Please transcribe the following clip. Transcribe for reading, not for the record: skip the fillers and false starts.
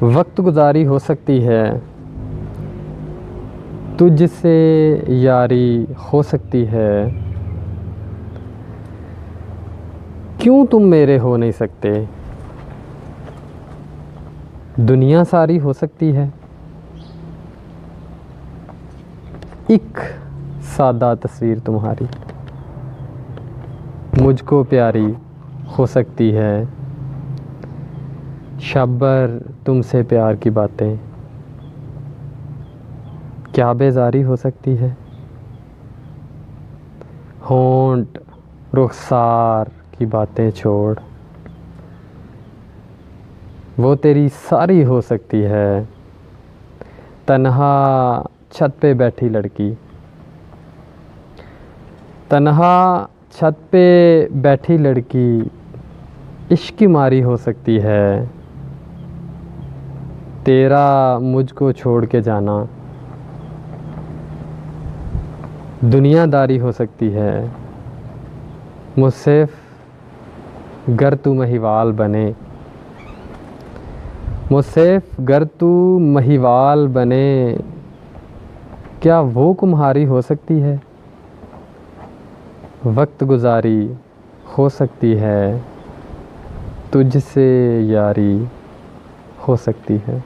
वक्त गुजारी हो सकती है, तुझसे यारी हो सकती है, क्यों तुम मेरे हो नहीं सकते। दुनिया सारी हो सकती है, एक सादा तस्वीर तुम्हारी मुझको प्यारी हो सकती है। शब्बर तुमसे प्यार की बातें क्या बेजारी हो सकती है। होंठ रुखसार की बातें छोड़, वो तेरी सारी हो सकती है। तन्हा छत पे बैठी लड़की, तन्हा छत पे बैठी लड़की इश्क की मारी हो सकती है। तेरा मुझको छोड़ के जाना दुनियादारी हो सकती है। मुझसे गर तू महिवाल बने, मुझसे गर तू महिवाल बने, क्या वो कुम्हारी हो सकती है। वक्त गुजारी हो सकती है, तुझसे यारी हो सकती है।